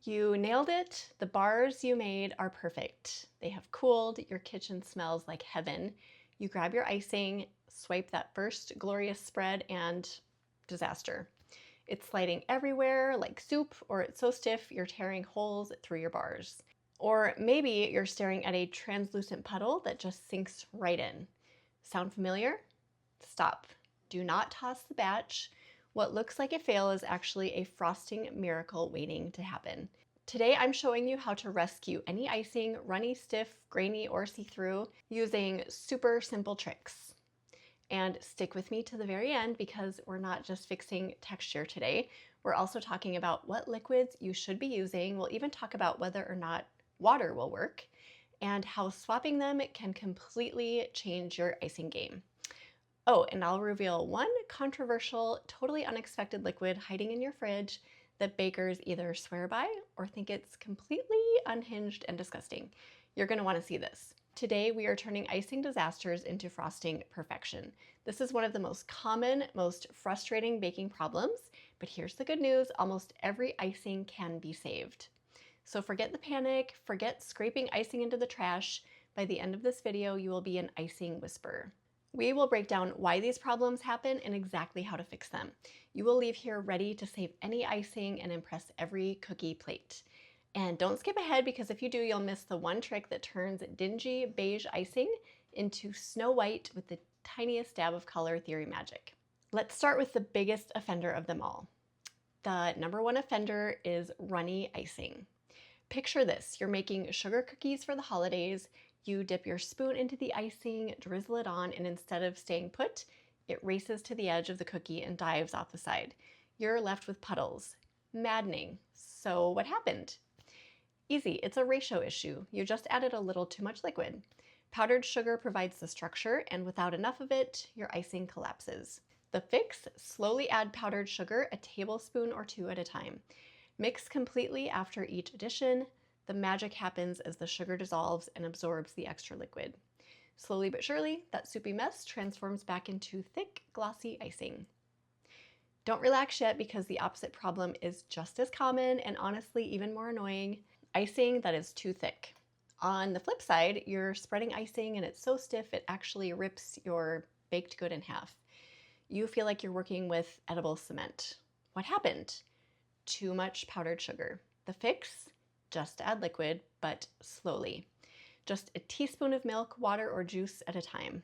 You nailed it. The bars you made are perfect. They have cooled, your kitchen smells like heaven. You grab your icing, swipe that first glorious spread, and disaster. It's sliding everywhere like soup, or it's so stiff you're tearing holes through your bars. Or maybe you're staring at a translucent puddle that just sinks right in. Sound familiar? Stop. Do not toss the batch. What looks like a fail is actually a frosting miracle waiting to happen. Today I'm showing you how to rescue any icing, runny, stiff, grainy, or see-through using super simple tricks. And stick with me to the very end because we're not just fixing texture today. We're also talking about what liquids you should be using. We'll even talk about whether or not water will work and how swapping them can completely change your icing game. Oh, and I'll reveal one controversial, totally unexpected liquid hiding in your fridge that bakers either swear by or think it's completely unhinged and disgusting. You're going to want to see this. Today, we are turning icing disasters into frosting perfection. This is one of the most common, most frustrating baking problems, but here's the good news, almost every icing can be saved. So forget the panic, forget scraping icing into the trash. By the end of this video, you will be an icing whisperer. We will break down why these problems happen and exactly how to fix them. You will leave here ready to save any icing and impress every cookie plate. And don't skip ahead because if you do, you'll miss the one trick that turns dingy beige icing into snow white with the tiniest dab of color theory magic. Let's start with the biggest offender of them all. The number one offender is runny icing. Picture this, you're making sugar cookies for the holidays. You dip your spoon into the icing, drizzle it on, and instead of staying put, it races to the edge of the cookie and dives off the side. You're left with puddles. Maddening. So what happened? Easy, it's a ratio issue. You just added a little too much liquid. Powdered sugar provides the structure, and without enough of it, your icing collapses. The fix, slowly add powdered sugar, a tablespoon or two at a time. Mix completely after each addition. The magic happens as the sugar dissolves and absorbs the extra liquid. Slowly but surely, that soupy mess transforms back into thick, glossy icing. Don't relax yet because the opposite problem is just as common and honestly even more annoying. Icing that is too thick. On the flip side, you're spreading icing and it's so stiff it actually rips your baked good in half. You feel like you're working with edible cement. What happened? Too much powdered sugar. The fix? Just add liquid, but slowly. Just a teaspoon of milk, water, or juice at a time.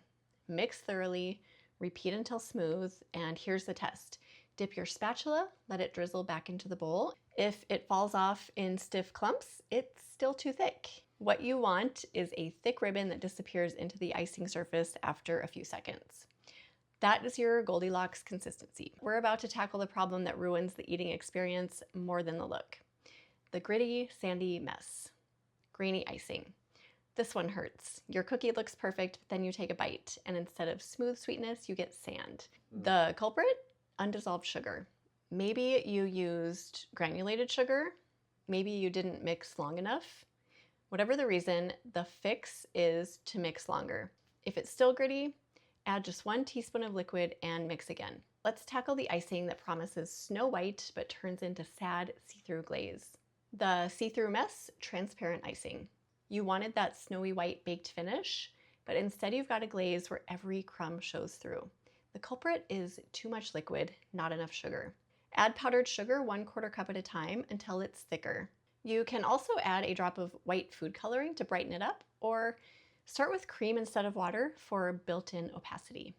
Mix thoroughly, repeat until smooth, and here's the test. Dip your spatula, let it drizzle back into the bowl. If it falls off in stiff clumps, it's still too thick. What you want is a thick ribbon that disappears into the icing surface after a few seconds. That is your Goldilocks consistency. We're about to tackle the problem that ruins the eating experience more than the look. The gritty, sandy mess. Grainy icing. This one hurts. Your cookie looks perfect, but then you take a bite, and instead of smooth sweetness, you get sand. The culprit? Undissolved sugar. Maybe you used granulated sugar. Maybe you didn't mix long enough. Whatever the reason, the fix is to mix longer. If it's still gritty, add just 1 teaspoon of liquid and mix again. Let's tackle the icing that promises snow white but turns into sad see-through glaze. The see-through mess, transparent icing. You wanted that snowy white baked finish, but instead you've got a glaze where every crumb shows through. The culprit is too much liquid, not enough sugar. Add powdered sugar 1/4 cup at a time until it's thicker. You can also add a drop of white food coloring to brighten it up, or start with cream instead of water for built-in opacity.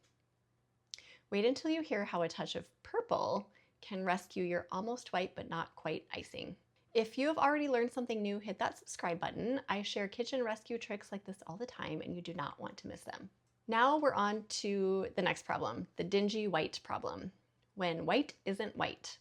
Wait until you hear how a touch of purple can rescue your almost white but not quite icing. If you have already learned something new, hit that subscribe button. I share kitchen rescue tricks like this all the time and you do not want to miss them. Now we're on to the next problem, the dingy white problem. When white isn't white.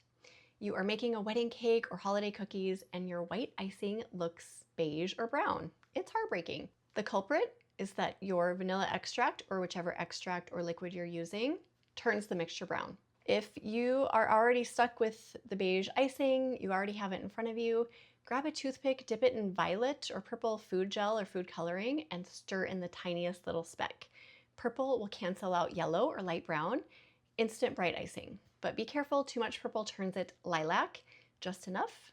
You are making a wedding cake or holiday cookies and your white icing looks beige or brown. It's heartbreaking. The culprit is that your vanilla extract or whichever extract or liquid you're using turns the mixture brown. If you are already stuck with the beige icing, you already have it in front of you, grab a toothpick, dip it in violet or purple food gel or food coloring, and stir in the tiniest little speck. Purple will cancel out yellow or light brown, instant bright icing. But be careful, too much purple turns it lilac, just enough,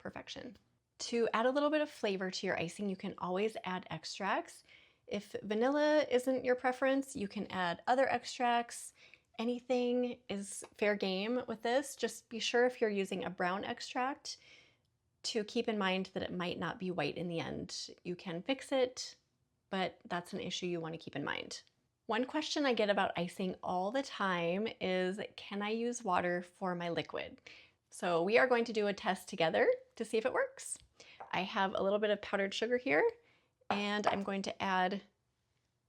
perfection. To add a little bit of flavor to your icing, you can always add extracts. If vanilla isn't your preference, you can add other extracts. Anything is fair game with this. Just be sure if you're using a brown extract to keep in mind that it might not be white in the end. You can fix it, but that's an issue you want to keep in mind. One question I get about icing all the time is, can I use water for my liquid? So we are going to do a test together to see if it works. I have a little bit of powdered sugar here, and I'm going to add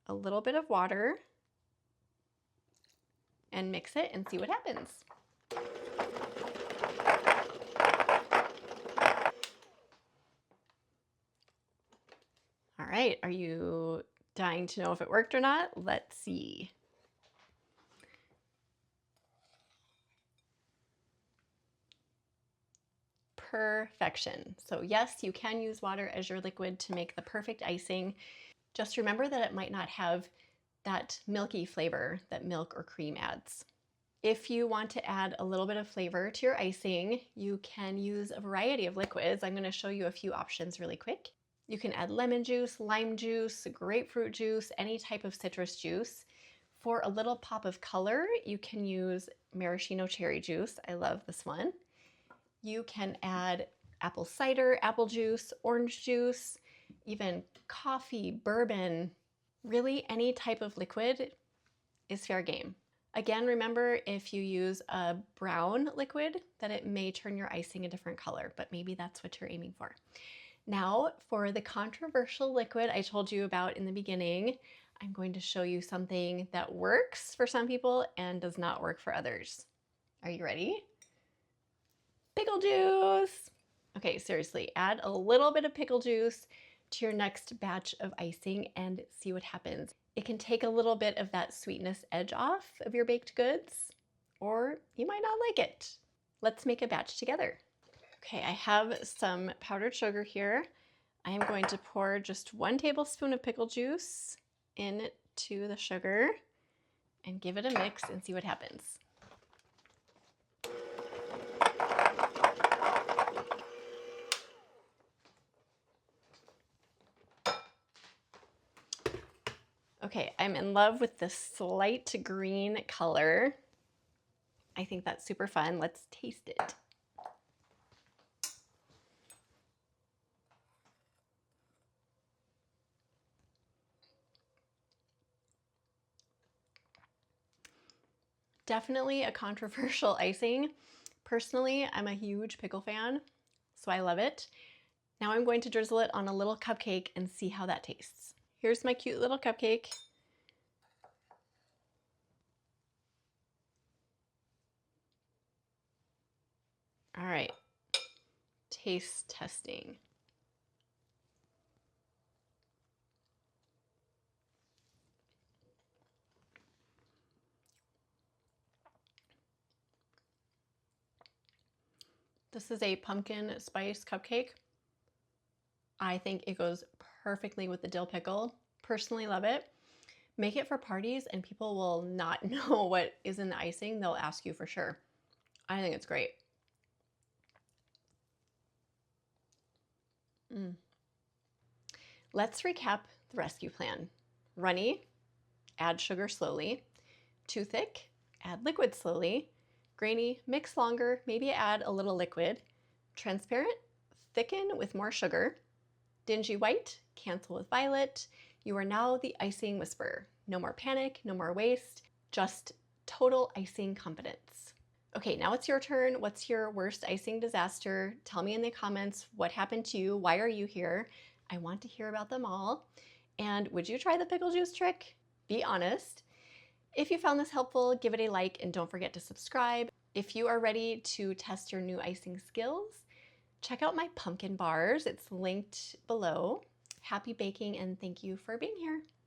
a little bit of water and mix it and see what happens. All right, are you dying to know if it worked or not? Let's see. Perfection. So yes, you can use water as your liquid to make the perfect icing. Just remember that it might not have that milky flavor that milk or cream adds. If you want to add a little bit of flavor to your icing, you can use a variety of liquids. I'm going to show you a few options really quick. You can add lemon juice, lime juice, grapefruit juice, any type of citrus juice. For a little pop of color, you can use maraschino cherry juice. I love this one. You can add apple cider, apple juice, orange juice, even coffee, bourbon. Really, any type of liquid is fair game. Again, remember, if you use a brown liquid, that it may turn your icing a different color, but maybe that's what you're aiming for. Now, for the controversial liquid I told you about in the beginning, I'm going to show you something that works for some people and does not work for others. Are you ready? Pickle juice! Okay, seriously, add a little bit of pickle juice to your next batch of icing and see what happens. It can take a little bit of that sweetness edge off of your baked goods, or you might not like it. Let's make a batch together. Okay, I have some powdered sugar here. I am going to pour just 1 tablespoon of pickle juice into the sugar and give it a mix and see what happens. Okay, I'm in love with this slight green color. I think that's super fun. Let's taste it. Definitely a controversial icing. Personally, I'm a huge pickle fan, so I love it. Now I'm going to drizzle it on a little cupcake and see how that tastes. Here's my cute little cupcake. All right, taste testing. This is a pumpkin spice cupcake. I think it goes perfectly with the dill pickle. Personally love it. Make it for parties and people will not know what is in the icing. They'll ask you for sure. I think it's great. Let's recap the rescue plan. Runny, add sugar slowly. Too thick, add liquid slowly. Grainy, mix longer, maybe add a little liquid. Transparent, thicken with more sugar. Dingy white, cancel with violet. You are now the icing whisperer. No more panic, no more waste, just total icing confidence. Okay, now it's your turn. What's your worst icing disaster? Tell me in the comments what happened to you. Why are you here? I want to hear about them all. And would you try the pickle juice trick? Be honest. If you found this helpful, give it a like and don't forget to subscribe. If you are ready to test your new icing skills, check out my pumpkin bars. It's linked below. Happy baking and thank you for being here.